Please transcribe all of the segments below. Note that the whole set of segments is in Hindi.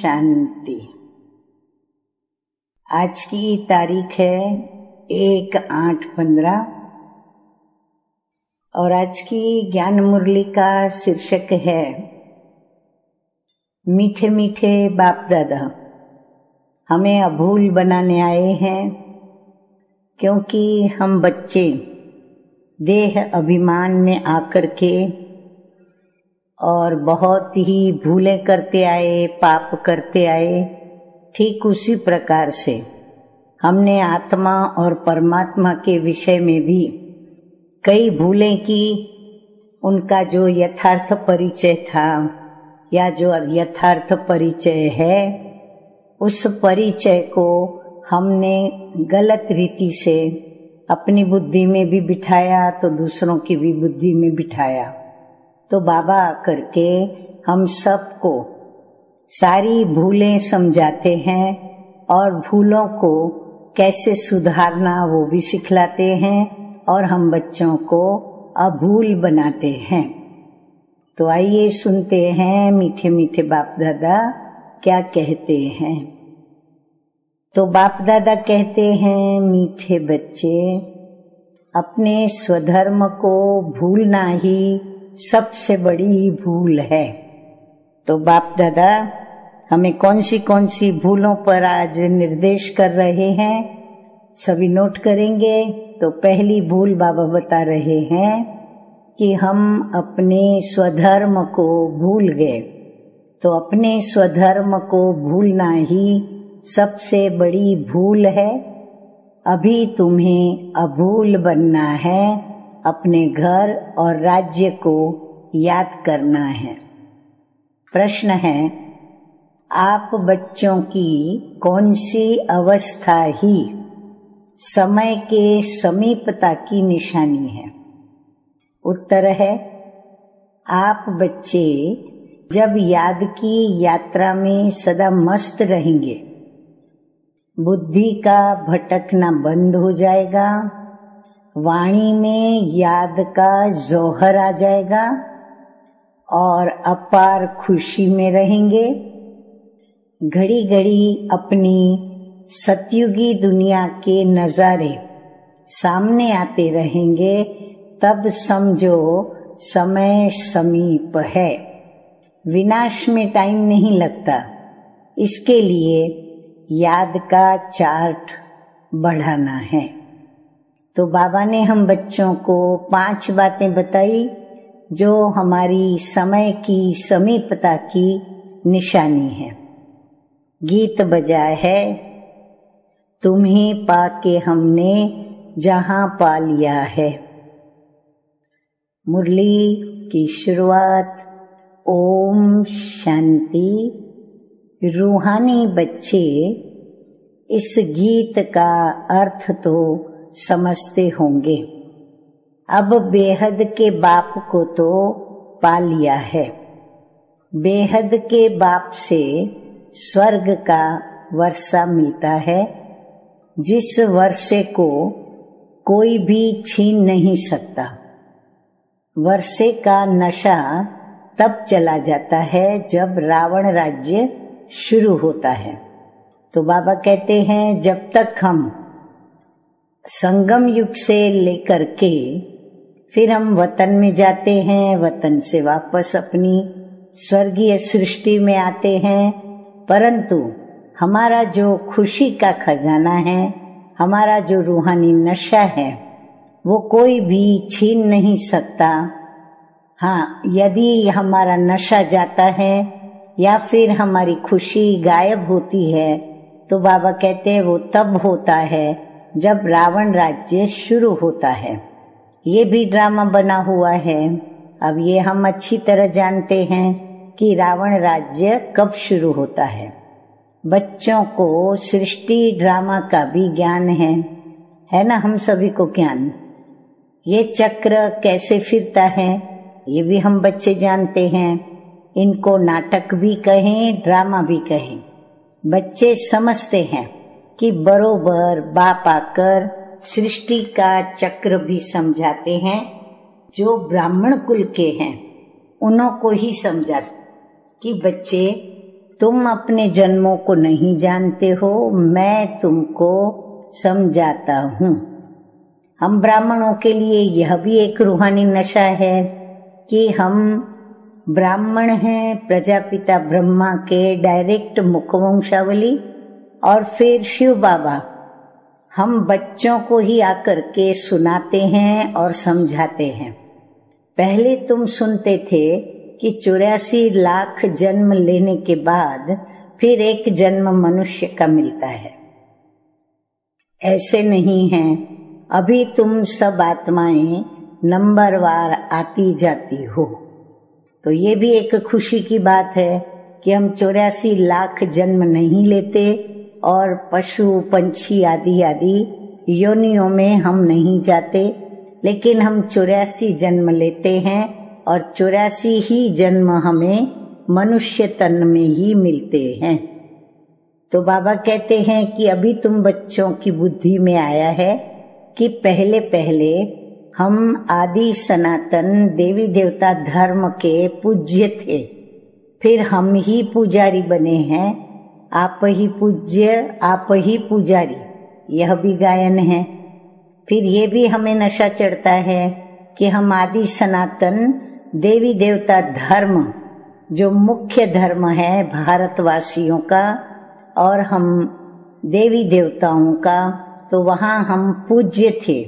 शांति। आज की तारीख है 1/8/15 और आज की ज्ञान मुरली का शीर्षक है मीठे मीठे बाप दादा हमें अभूल बनाने आए हैं, क्योंकि हम बच्चे देह अभिमान में आकर के और बहुत ही भूलें करते आए, पाप करते आए। ठीक उसी प्रकार से हमने आत्मा और परमात्मा के विषय में भी कई भूलें की। उनका जो यथार्थ परिचय था या जो यथार्थ परिचय है, उस परिचय को हमने गलत रीति से अपनी बुद्धि में भी बिठाया तो दूसरों की भी बुद्धि में बिठाया। तो बाबा आकर के हम सबको सारी भूलें समझाते हैं और भूलों को कैसे सुधारना वो भी सिखलाते हैं और हम बच्चों को अभूल बनाते हैं। तो आइए सुनते हैं मीठे मीठे बाप दादा क्या कहते हैं। तो बाप दादा कहते हैं, मीठे बच्चे, अपने स्वधर्म को भूलना ही सबसे बड़ी भूल है। तो बाप दादा हमें कौन सी भूलों पर आज निर्देश कर रहे हैं, सभी नोट करेंगे। तो पहली भूल बाबा बता रहे हैं कि हम अपने स्वधर्म को भूल गए। तो अपने स्वधर्म को भूलना ही सबसे बड़ी भूल है। अभी तुम्हें अभूल बनना है, अपने घर और राज्य को याद करना है। प्रश्न है, आप बच्चों की कौन सी अवस्था ही समय के समीपता की निशानी है? उत्तर है, आप बच्चे जब याद की यात्रा में सदा मस्त रहेंगे, बुद्धि का भटकना बंद हो जाएगा, वाणी में याद का जौहर आ जाएगा और अपार खुशी में रहेंगे। घड़ी घड़ी अपनी सतयुगी दुनिया के नजारे सामने आते रहेंगे, तब समझो समय समीप है। विनाश में टाइम नहीं लगता, इसके लिए याद का चार्ट बढ़ाना है। तो बाबा ने हम बच्चों को 5 बातें बताई जो हमारी समय की समीपता की निशानी है। गीत बजा है, तुम्हें पाके हमने जहां पा लिया है। मुरली की शुरुआत ओम शांति। रूहानी बच्चे इस गीत का अर्थ तो समझते होंगे। अब बेहद के बाप को तो पा लिया है। बेहद के बाप से स्वर्ग का वर्षा मिलता है, जिस वर्षे को कोई भी छीन नहीं सकता। वर्षे का नशा तब चला जाता है जब रावण राज्य शुरू होता है। तो बाबा कहते हैं, जब तक हम संगम युग से लेकर के फिर हम वतन में जाते हैं, वतन से वापस अपनी स्वर्गीय सृष्टि में आते हैं, परंतु हमारा जो खुशी का खजाना है, हमारा जो रूहानी नशा है, वो कोई भी छीन नहीं सकता। हाँ, यदि हमारा नशा जाता है या फिर हमारी खुशी गायब होती है, तो बाबा कहते हैं वो तब होता है जब रावण राज्य शुरू होता है। ये भी ड्रामा बना हुआ है। अब ये हम अच्छी तरह जानते हैं कि रावण राज्य कब शुरू होता है। बच्चों को सृष्टि ड्रामा का भी ज्ञान है ना, हम सभी को ज्ञान। ये चक्र कैसे फिरता है ये भी हम बच्चे जानते हैं। इनको नाटक भी कहें, ड्रामा भी कहें। बच्चे समझते हैं कि बरोबर बाप आकर सृष्टि का चक्र भी समझाते हैं। जो ब्राह्मण कुल के हैं उन्हों को ही समझाते कि बच्चे तुम अपने जन्मों को नहीं जानते हो, मैं तुमको समझाता हूँ। हम ब्राह्मणों के लिए यह भी एक रूहानी नशा है कि हम ब्राह्मण हैं, प्रजापिता ब्रह्मा के डायरेक्ट मुखवंशावली, और फिर शिव बाबा हम बच्चों को ही आकर के सुनाते हैं और समझाते हैं। पहले तुम सुनते थे कि 84 लाख जन्म लेने के बाद फिर एक जन्म मनुष्य का मिलता है। ऐसे नहीं है, अभी तुम सब आत्माएं नंबरवार आती जाती हो। तो ये भी एक खुशी की बात है कि हम 84 लाख जन्म नहीं लेते और पशु पंछी आदि आदि योनियों में हम नहीं जाते, लेकिन हम 84 जन्म लेते हैं और 84 ही जन्म हमें मनुष्य तन में ही मिलते हैं। तो बाबा कहते हैं कि अभी तुम बच्चों की बुद्धि में आया है कि पहले पहले हम आदि सनातन देवी देवता धर्म के पूज्य थे, फिर हम ही पुजारी बने हैं। आप ही पूज्य, आप ही पुजारी, यह भी गायन है। फिर ये भी हमें नशा चढ़ता है कि हम आदि सनातन देवी देवता धर्म, जो मुख्य धर्म है भारतवासियों का और हम देवी देवताओं का, तो वहाँ हम पूज्य थे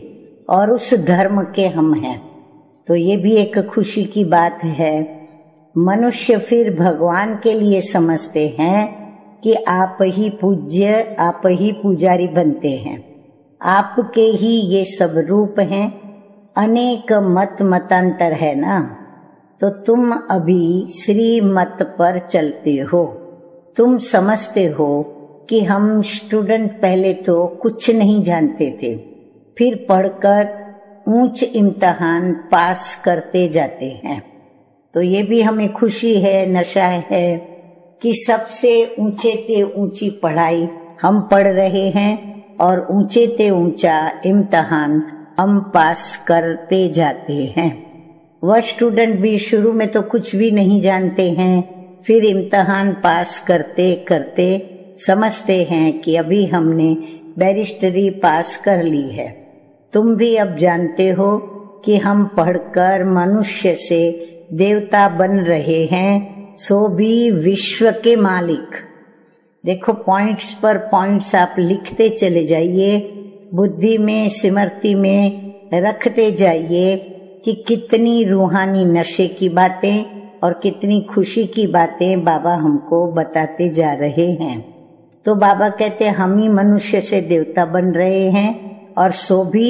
और उस धर्म के हम हैं। तो ये भी एक खुशी की बात है। मनुष्य फिर भगवान के लिए समझते हैं कि आप ही पूज्य, आप ही पुजारी बनते हैं, आपके ही ये सब रूप हैं। अनेक मत मतांतर है ना, तो तुम अभी श्री मत पर चलते हो। तुम समझते हो कि हम स्टूडेंट पहले तो कुछ नहीं जानते थे, फिर पढ़कर ऊंच इम्तिहान पास करते जाते हैं। तो ये भी हमें खुशी है, नशा है कि सबसे ऊंचे ते ऊंची पढ़ाई हम पढ़ रहे हैं और ऊंचे ते ऊंचा इम्तिहान हम पास करते जाते हैं। वह स्टूडेंट भी शुरू में तो कुछ भी नहीं जानते हैं, फिर इम्तिहान पास करते करते समझते हैं कि अभी हमने बैरिस्टरी पास कर ली है। तुम भी अब जानते हो कि हम पढ़कर मनुष्य से देवता बन रहे हैं, सो भी विश्व के मालिक। देखो, पॉइंट्स पर पॉइंट्स आप लिखते चले जाइए, बुद्धि में स्मृति में रखते जाइए कि कितनी रूहानी नशे की बातें और कितनी खुशी की बातें बाबा हमको बताते जा रहे हैं। तो बाबा कहते हम ही मनुष्य से देवता बन रहे हैं और सो भी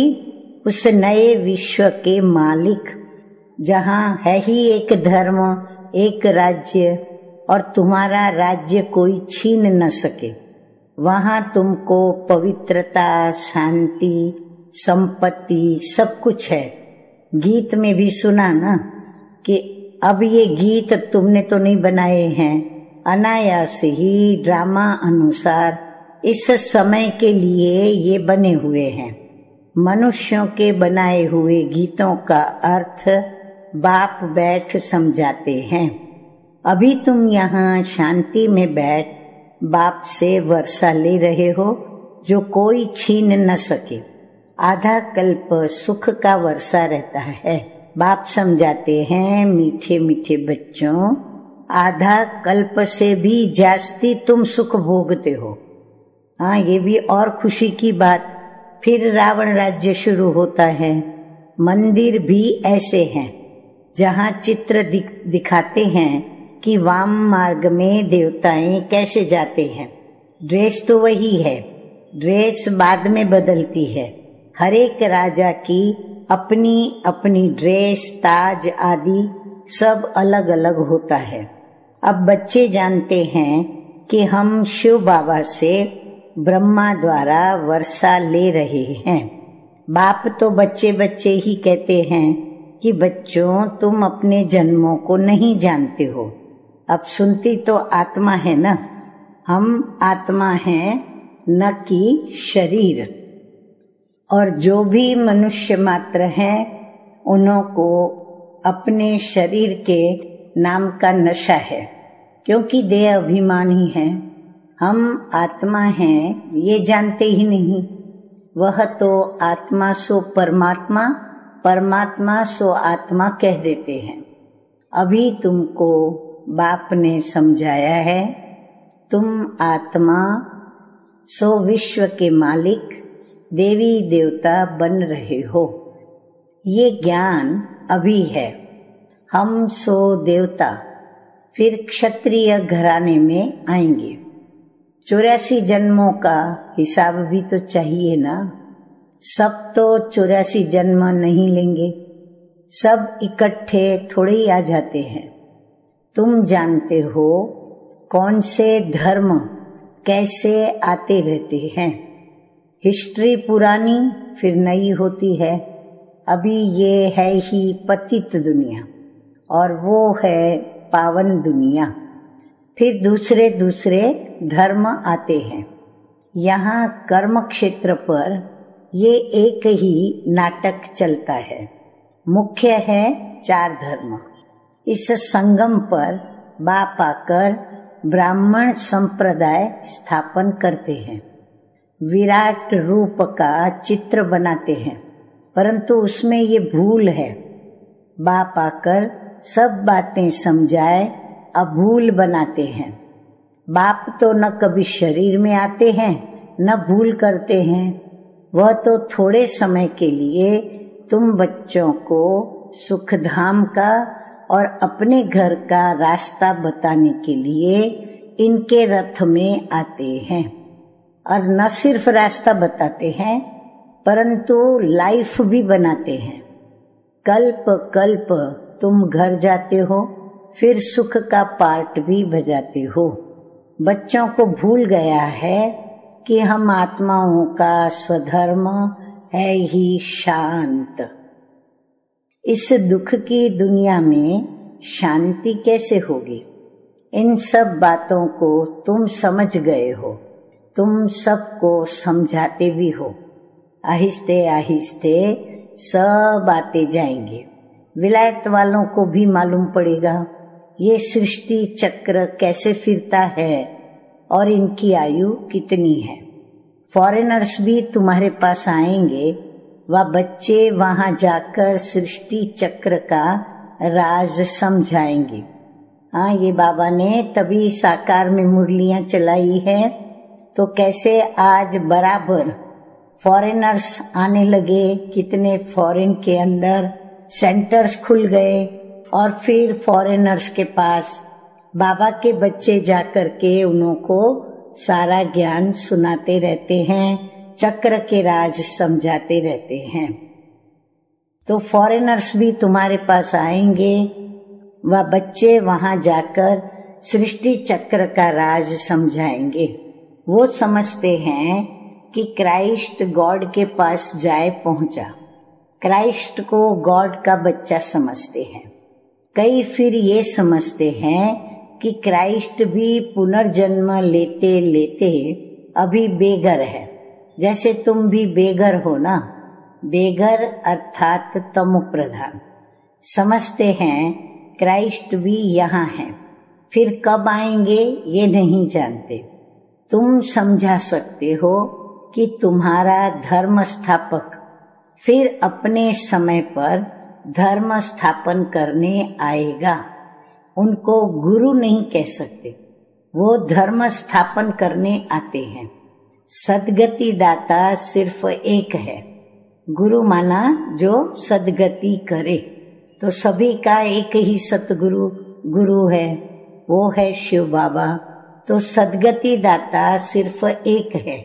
उस नए विश्व के मालिक, जहाँ है ही एक धर्म, एक राज्य और तुम्हारा राज्य कोई छीन न सके। वहाँ तुमको पवित्रता, शांति, संपत्ति सब कुछ है। गीत में भी सुना ना कि अब ये गीत तुमने तो नहीं बनाए हैं, अनायास ही ड्रामा अनुसार इस समय के लिए ये बने हुए हैं। मनुष्यों के बनाए हुए गीतों का अर्थ बाप बैठ समझाते हैं। अभी तुम यहाँ शांति में बैठ बाप से वर्षा ले रहे हो जो कोई छीन न सके। आधा कल्प सुख का वर्षा रहता है। बाप समझाते हैं, मीठे मीठे बच्चों, आधा कल्प से भी जास्ती तुम सुख भोगते हो। हाँ, ये भी और खुशी की बात। फिर रावण राज्य शुरू होता है। मंदिर भी ऐसे हैं जहाँ चित्र दिखाते हैं कि वाम मार्ग में देवताएं कैसे जाते हैं। ड्रेस तो वही है, ड्रेस बाद में बदलती है। हर एक राजा की अपनी अपनी ड्रेस, ताज आदि सब अलग अलग होता है। अब बच्चे जानते हैं कि हम शिव बाबा से ब्रह्मा द्वारा वर्षा ले रहे हैं। बाप तो बच्चे बच्चे ही कहते हैं कि बच्चों तुम अपने जन्मों को नहीं जानते हो। अब सुनती तो आत्मा है ना, हम आत्मा हैं न कि शरीर। और जो भी मनुष्य मात्र हैं उन्हों को अपने शरीर के नाम का नशा है। क्योंकि देह अभिमानी है, हम आत्मा हैं ये जानते ही नहीं। वह तो आत्मा सो परमात्मा, परमात्मा सो आत्मा कह देते हैं। अभी तुमको बाप ने समझाया है, तुम आत्मा सो विश्व के मालिक देवी देवता बन रहे हो। ये ज्ञान अभी है। हम सो देवता फिर क्षत्रिय घराने में आएंगे। 84 जन्मों का हिसाब भी तो चाहिए ना। सब तो 84 जन्म नहीं लेंगे, सब इकट्ठे थोड़े ही आ जाते हैं। तुम जानते हो कौन से धर्म कैसे आते रहते हैं। हिस्ट्री पुरानी फिर नई होती है। अभी ये है ही पतित दुनिया और वो है पावन दुनिया। फिर दूसरे दूसरे धर्म आते हैं। यहाँ कर्म क्षेत्र पर ये एक ही नाटक चलता है। मुख्य है 4 धर्म। इस संगम पर बाप आकर ब्राह्मण संप्रदाय स्थापन करते हैं। विराट रूप का चित्र बनाते हैं, परंतु उसमें ये भूल है। बाप आकर सब बातें समझाए अभूल बनाते हैं। बाप तो न कभी शरीर में आते हैं न भूल करते हैं। वह तो थोड़े समय के लिए तुम बच्चों को सुखधाम का और अपने घर का रास्ता बताने के लिए इनके रथ में आते हैं। और न सिर्फ रास्ता बताते हैं परंतु लाइफ भी बनाते हैं। कल्प कल्प तुम घर जाते हो, फिर सुख का पार्ट भी बजाते हो। बच्चों को भूल गया है कि हम आत्माओं का स्वधर्म है ही शांत। इस दुख की दुनिया में शांति कैसे होगी? इन सब बातों को तुम समझ गए हो, तुम सबको समझाते भी हो। आहिस्ते आहिस्ते सब आते जाएंगे। विलायत वालों को भी मालूम पड़ेगा ये सृष्टि चक्र कैसे फिरता है और इनकी आयु कितनी है। फॉरेनर्स भी तुम्हारे पास आएंगे। वह बच्चे वहां जाकर सृष्टि चक्र का राज समझाएंगे। हाँ, ये बाबा ने तभी साकार में मुरलियां चलाई है, तो कैसे आज बराबर फॉरेनर्स आने लगे। कितने फॉरेन के अंदर सेंटर्स खुल गए और फिर फॉरेनर्स के पास बाबा के बच्चे जाकर के उनको सारा ज्ञान सुनाते रहते हैं, चक्र के राज समझाते रहते हैं। तो फॉरेनर्स भी तुम्हारे पास आएंगे। वह बच्चे वहां जाकर सृष्टि चक्र का राज समझाएंगे। वो समझते हैं कि क्राइस्ट गॉड के पास जाए पहुंचा। क्राइस्ट को गॉड का बच्चा समझते हैं। कई फिर ये समझते हैं कि क्राइस्ट भी पुनर्जन्म लेते लेते अभी बेघर है, जैसे तुम भी बेघर हो ना। बेघर अर्थात तमो प्रधान। समझते हैं क्राइस्ट भी यहाँ है, फिर कब आएंगे ये नहीं जानते। तुम समझा सकते हो कि तुम्हारा धर्म स्थापक फिर अपने समय पर धर्म स्थापन करने आएगा। उनको गुरु नहीं कह सकते, वो धर्म स्थापन करने आते हैं। सदगति दाता सिर्फ एक है। गुरु माना जो सदगति करे, तो सभी का एक ही सतगुरु गुरु है, वो है शिव बाबा। तो सदगति दाता सिर्फ एक है।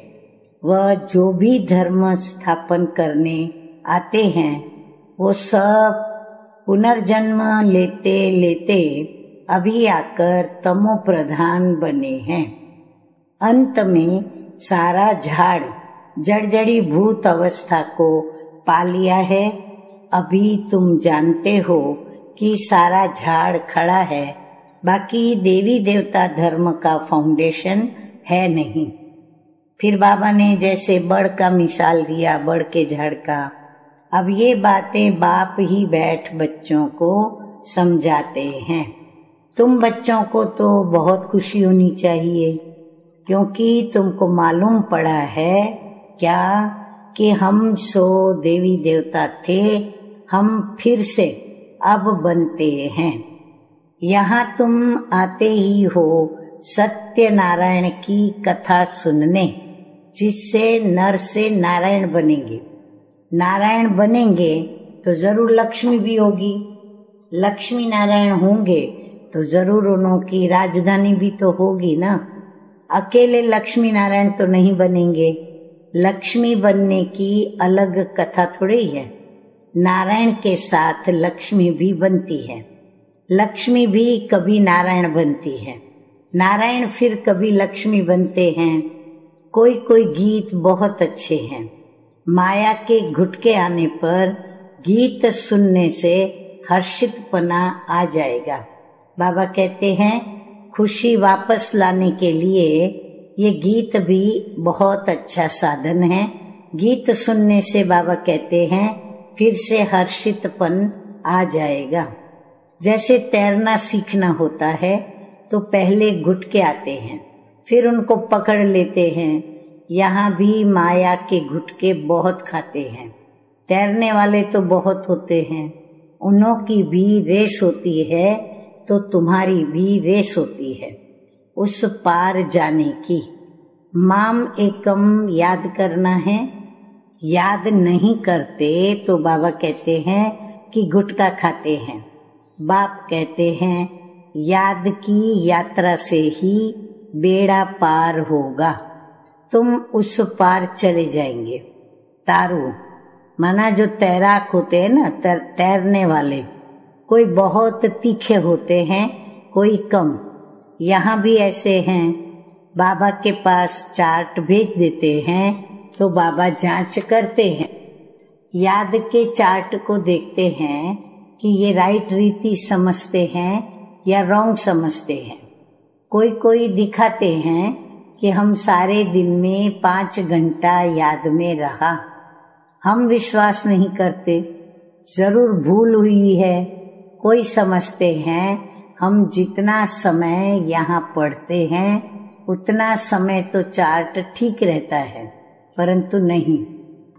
वह जो भी धर्म स्थापन करने आते हैं वो सब पुनर्जन्म लेते लेते अभी आकर तमो प्रधान बने हैं। अंत में सारा झाड़ जड़जड़ी भूत अवस्था को पा लिया है। अभी तुम जानते हो कि सारा झाड़ खड़ा है, बाकी देवी देवता धर्म का फाउंडेशन है नहीं। फिर बाबा ने जैसे बड़ का मिसाल दिया, बड़ के झाड़ का। अब ये बातें बाप ही बैठ बच्चों को समझाते हैं। तुम बच्चों को तो बहुत खुशी होनी चाहिए, क्योंकि तुमको मालूम पड़ा है क्या कि हम सो देवी देवता थे, हम फिर से अब बनते हैं। यहाँ तुम आते ही हो सत्यनारायण की कथा सुनने, जिससे नर से नारायण बनेंगे। नारायण बनेंगे तो जरूर लक्ष्मी भी होगी, लक्ष्मी नारायण होंगे तो जरूर उनकी राजधानी भी तो होगी ना। अकेले लक्ष्मी नारायण तो नहीं बनेंगे, लक्ष्मी बनने की अलग कथा थोड़ी है। नारायण के साथ लक्ष्मी भी बनती है, लक्ष्मी भी कभी नारायण बनती है, नारायण फिर कभी लक्ष्मी बनते हैं। कोई कोई गीत बहुत अच्छे हैं। माया के घुटके आने पर गीत सुनने से हर्षितपना आ जाएगा। बाबा कहते हैं खुशी वापस लाने के लिए ये गीत भी बहुत अच्छा साधन है। गीत सुनने से बाबा कहते हैं फिर से हर्षितपन आ जाएगा। जैसे तैरना सीखना होता है तो पहले घुटके आते हैं, फिर उनको पकड़ लेते हैं। यहाँ भी माया के घुटके बहुत खाते हैं। तैरने वाले तो बहुत होते हैं, उन्हों की भी रेस होती है तो तुम्हारी भी रेस होती है उस पार जाने की। माम एकम याद करना है, याद नहीं करते तो बाबा कहते हैं कि गुटखा खाते हैं। बाप कहते हैं याद की यात्रा से ही बेड़ा पार होगा, तुम उस पार चले जाएंगे। तारू माना जो तैराक होते हैं ना, तैरने वाले, कोई बहुत तीखे होते हैं, कोई कम। यहाँ भी ऐसे हैं। बाबा के पास चार्ट भेज देते हैं तो बाबा जांच करते हैं, याद के चार्ट को देखते हैं कि ये राइट रीति समझते हैं या रॉन्ग समझते हैं। कोई कोई दिखाते हैं कि हम सारे दिन में 5 घंटा याद में रहा। हम विश्वास नहीं करते, जरूर भूल हुई है। कोई समझते हैं हम जितना समय यहाँ पढ़ते हैं उतना समय तो चार्ट ठीक रहता है, परंतु नहीं।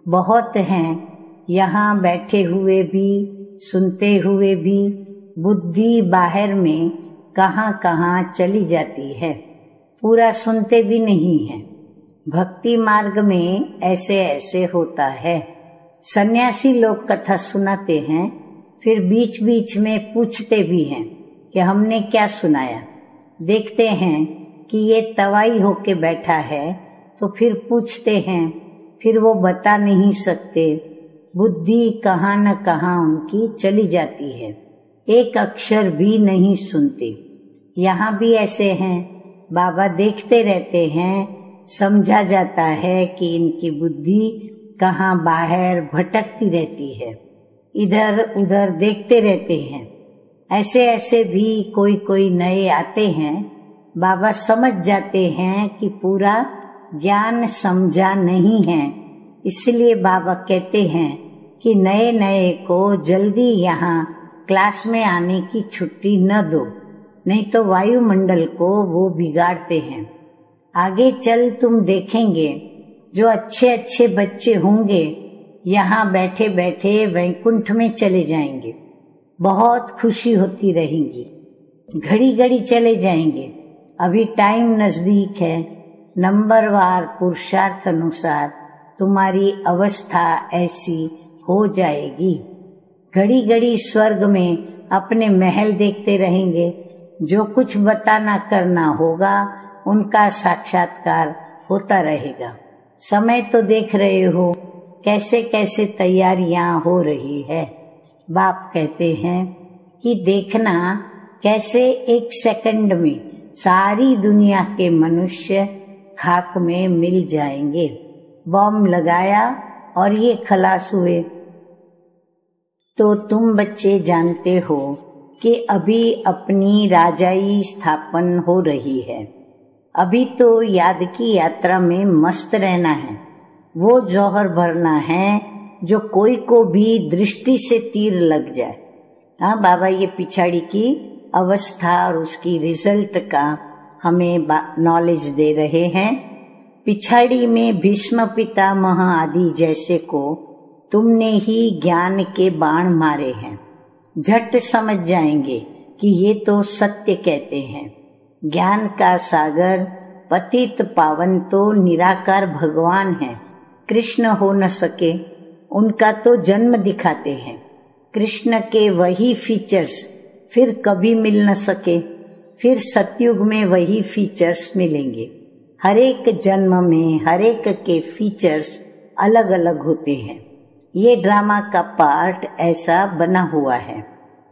बहुत हैं यहाँ बैठे हुए भी, सुनते हुए भी, बुद्धि बाहर में कहाँ कहाँ चली जाती है, पूरा सुनते भी नहीं है। भक्ति मार्ग में ऐसे ऐसे होता है। सन्यासी लोग कथा सुनाते हैं, फिर बीच बीच में पूछते भी हैं कि हमने क्या सुनाया। देखते हैं कि ये तवाई होके बैठा है तो फिर पूछते हैं, फिर वो बता नहीं सकते। बुद्धि कहाँ न कहाँ उनकी चली जाती है, एक अक्षर भी नहीं सुनते। यहाँ भी ऐसे हैं। बाबा देखते रहते हैं, समझा जाता है कि इनकी बुद्धि कहाँ बाहर भटकती रहती है, इधर उधर देखते रहते हैं। ऐसे ऐसे भी कोई कोई नए आते हैं। बाबा समझ जाते हैं कि पूरा ज्ञान समझा नहीं है, इसलिए बाबा कहते हैं कि नए नए को जल्दी यहाँ क्लास में आने की छुट्टी न दो, नहीं तो वायुमंडल को वो बिगाड़ते हैं। आगे चल तुम देखेंगे जो अच्छे अच्छे बच्चे होंगे यहाँ बैठे बैठे वैकुंठ में चले जाएंगे, बहुत खुशी होती रहेगी, घड़ी घड़ी चले जाएंगे। अभी टाइम नजदीक है। नंबरवार पुरुषार्थ अनुसार तुम्हारी अवस्था ऐसी हो जाएगी। घड़ी घड़ी स्वर्ग में अपने महल देखते रहेंगे। जो कुछ बताना करना होगा उनका साक्षात्कार होता रहेगा। समय तो देख रहे हो कैसे कैसे तैयारियां हो रही है। बाप कहते हैं कि देखना कैसे 1 सेकंड में सारी दुनिया के मनुष्य खाक में मिल जाएंगे। बॉम्ब लगाया और ये खलास हुए। तो तुम बच्चे जानते हो कि अभी अपनी राजाई स्थापन हो रही है। अभी तो याद की यात्रा में मस्त रहना है, वो जौहर भरना है जो कोई को भी दृष्टि से तीर लग जाए। हाँ बाबा, ये पिछाड़ी की अवस्था और उसकी रिजल्ट का हमें नॉलेज दे रहे हैं। पिछाड़ी में भीष्म पितामह आदि जैसे को तुमने ही ज्ञान के बाण मारे हैं। झट समझ जाएंगे कि ये तो सत्य कहते हैं। ज्ञान का सागर पतित पावन तो निराकार भगवान है। कृष्ण हो न सके, उनका तो जन्म दिखाते हैं। कृष्ण के वही फीचर्स फिर कभी मिल न सके, फिर सतयुग में वही फीचर्स मिलेंगे। हर एक जन्म में हर एक के फीचर्स अलग अलग होते हैं। ये ड्रामा का पार्ट ऐसा बना हुआ है।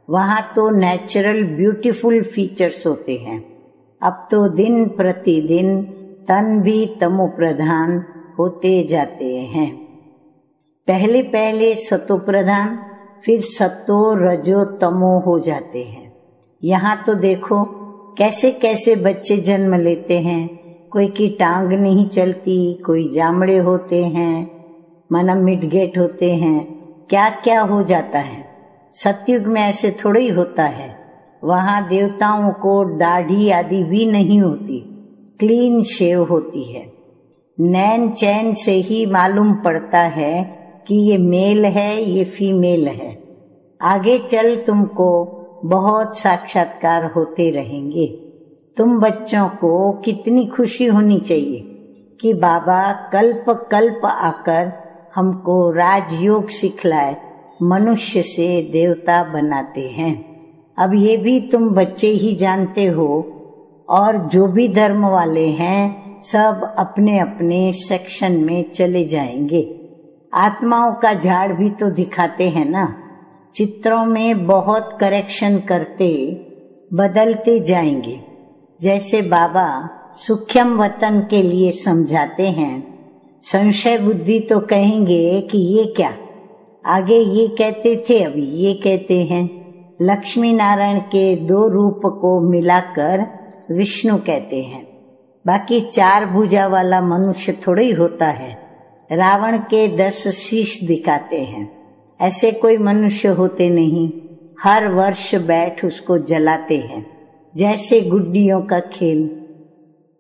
वहाँ तो नेचुरल ब्यूटीफुल फीचर्स होते हैं। अब तो दिन प्रतिदिन तन भी तमो प्रधान होते जाते हैं। पहले पहले सतो प्रधान, फिर सतो रजो तमो हो जाते हैं। यहाँ तो देखो कैसे कैसे बच्चे जन्म लेते हैं। कोई की टांग नहीं चलती, कोई जामड़े होते हैं, माना मिडगेट होते हैं, क्या क्या हो जाता है। सतयुग में ऐसे थोड़ा ही होता है। वहाँ देवताओं को दाढ़ी आदि भी नहीं होती, क्लीन शेव होती है। नैन चैन से ही मालूम पड़ता है कि ये मेल है ये फीमेल है। आगे चल तुमको बहुत साक्षात्कार होते रहेंगे। तुम बच्चों को कितनी खुशी होनी चाहिए कि बाबा कल्प कल्प आकर हमको राजयोग सिखलाए, मनुष्य से देवता बनाते हैं। अब ये भी तुम बच्चे ही जानते हो, और जो भी धर्म वाले हैं सब अपने अपने सेक्शन में चले जाएंगे। आत्माओं का झाड़ भी तो दिखाते हैं ना। चित्रों में बहुत करेक्शन करते बदलते जाएंगे। जैसे बाबा सूक्ष्म वतन के लिए समझाते हैं, संशय बुद्धि तो कहेंगे कि ये क्या, आगे ये कहते थे अभी ये कहते हैं। लक्ष्मी नारायण के 2 रूप को मिलाकर विष्णु कहते हैं। बाकी 4 भुजा वाला मनुष्य थोड़ा ही होता है। रावण के 10 शीश दिखाते हैं। ऐसे कोई मनुष्य होते नहीं। हर वर्ष बैठ उसको जलाते हैं, जैसे गुड्डियों का खेल।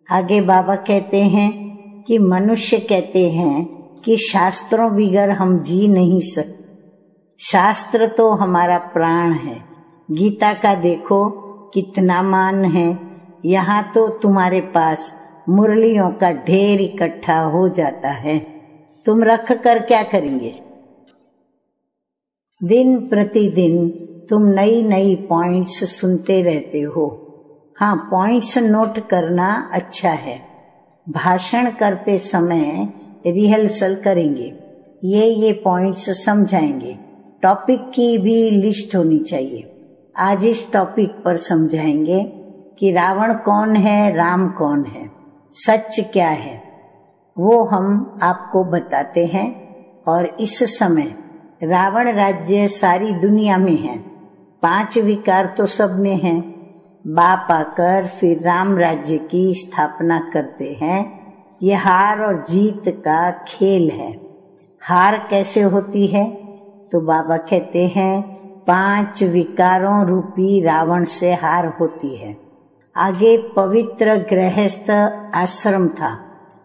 आगे बाबा कहते हैं कि मनुष्य कहते हैं कि शास्त्रों बिगर हम जी नहीं सकते। शास्त्र तो हमारा प्राण है। गीता का देखो कितना मान है। यहाँ तो तुम्हारे पास मुरलियों का ढेर इकट्ठा हो जाता है। तुम रख कर क्या करेंगे? दिन प्रतिदिन तुम नई नई पॉइंट्स सुनते रहते हो। हाँ, पॉइंट्स नोट करना अच्छा है। भाषण करते समय रिहर्सल करेंगे, ये पॉइंट्स समझाएंगे। टॉपिक की भी लिस्ट होनी चाहिए। आज इस टॉपिक पर समझाएंगे कि रावण कौन है, राम कौन है, सच क्या है, वो हम आपको बताते हैं। और इस समय रावण राज्य सारी दुनिया में है। 5 विकार तो सब में है। बाप आकर फिर राम राज्य की स्थापना करते हैं। ये हार और जीत का खेल है। हार कैसे होती है? तो बाबा कहते हैं 5 विकारों रूपी रावण से हार होती है। आगे पवित्र गृहस्थ आश्रम था,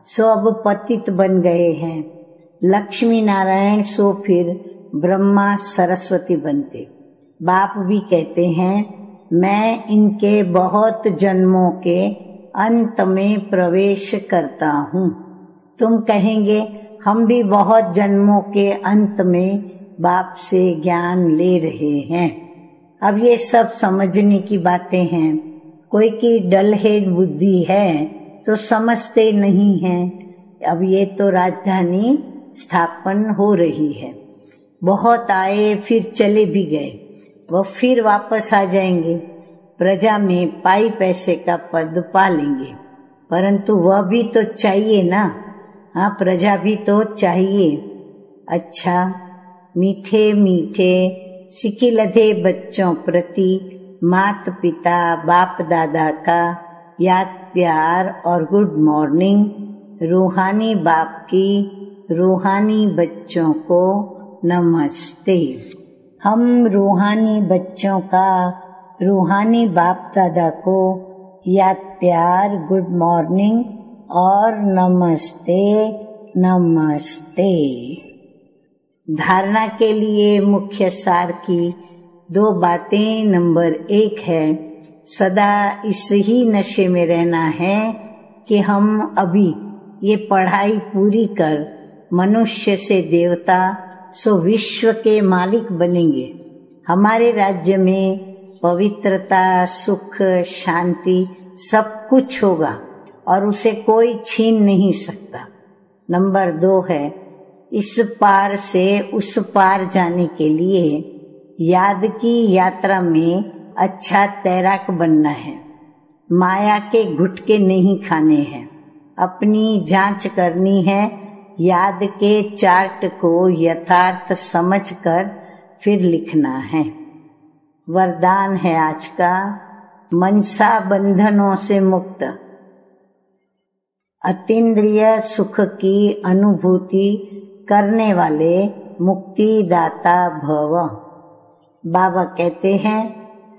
सो अब पतित बन गए हैं। लक्ष्मी नारायण सो फिर ब्रह्मा सरस्वती बनते। बाप भी कहते हैं मैं इनके बहुत जन्मों के अंत में प्रवेश करता हूँ। तुम कहेंगे हम भी बहुत जन्मों के अंत में बाप से ज्ञान ले रहे हैं। अब ये सब समझने की बातें हैं। कोई की डल हेड बुद्धि है तो समझते नहीं हैं। अब ये तो राजधानी स्थापन हो रही है। बहुत आए फिर चले भी गए, वो फिर वापस आ जाएंगे। प्रजा में पाई पैसे का पद पा लेंगे, परंतु वह भी तो चाहिए ना। हाँ, प्रजा भी तो चाहिए। अच्छा, मीठे मीठे सिकिलधे बच्चों प्रति मात पिता बाप दादा का याद प्यार और गुड मॉर्निंग। रूहानी बाप की रूहानी बच्चों को नमस्ते। हम रूहानी बच्चों का रूहानी बाप दादा को याद प्यार, गुड मॉर्निंग और नमस्ते नमस्ते। धारणा के लिए मुख्य सार की 2 बातें। नंबर 1 है, सदा इस ही नशे में रहना है कि हम अभी ये पढ़ाई पूरी कर मनुष्य से देवता सो विश्व के मालिक बनेंगे। हमारे राज्य में पवित्रता, सुख, शांति सब कुछ होगा और उसे कोई छीन नहीं सकता। नंबर 2 है, इस पार से उस पार जाने के लिए याद की यात्रा में अच्छा तैराक बनना है। माया के गुटके नहीं खाने हैं। अपनी जांच करनी है। याद के चार्ट को यथार्थ समझकर फिर लिखना है। वरदान है आज का, मनसा बंधनों से मुक्त, अतीन्द्रिय सुख की अनुभूति करने वाले मुक्तिदाता भव। बाबा कहते हैं,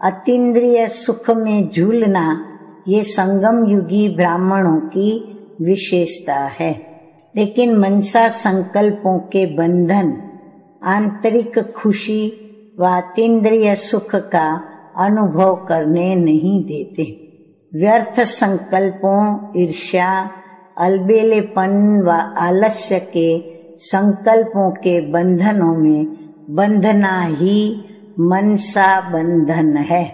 अतीन्द्रिय सुख में झूलना ये संगम युगी ब्राह्मणों की विशेषता है। लेकिन मनसा संकल्पों के बंधन आंतरिक खुशी व अतीन्द्रिय सुख का अनुभव करने नहीं देते। व्यर्थ संकल्पों, ईर्ष्या, अलबेलेपन व आलस्य के संकल्पों के बंधनों में बंधना ही मनसा बंधन है।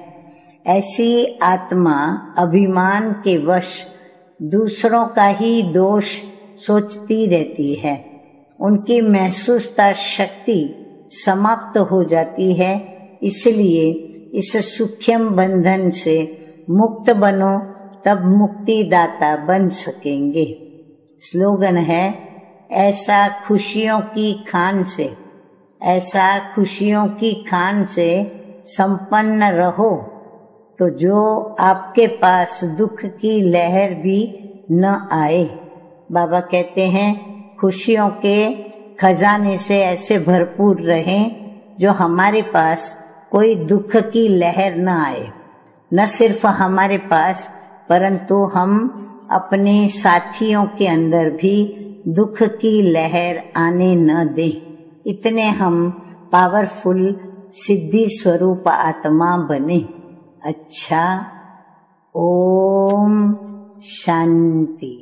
ऐसी आत्मा अभिमान के वश दूसरों का ही दोष सोचती रहती है। उनकी महसूसता शक्ति समाप्त हो जाती है। इसलिए इस सूक्ष्म बंधन से मुक्त बनो, तब मुक्तिदाता बन सकेंगे। स्लोगन है, ऐसा खुशियों की खान से, ऐसा खुशियों की खान से संपन्न रहो तो जो आपके पास दुख की लहर भी न आए। बाबा कहते हैं, खुशियों के खजाने से ऐसे भरपूर रहें जो हमारे पास कोई दुख की लहर न आए। न सिर्फ हमारे पास, परंतु हम अपने साथियों के अंदर भी दुख की लहर आने न दें। इतने हम पावरफुल सिद्धि स्वरूप आत्मा बने। अच्छा, ओम शांति।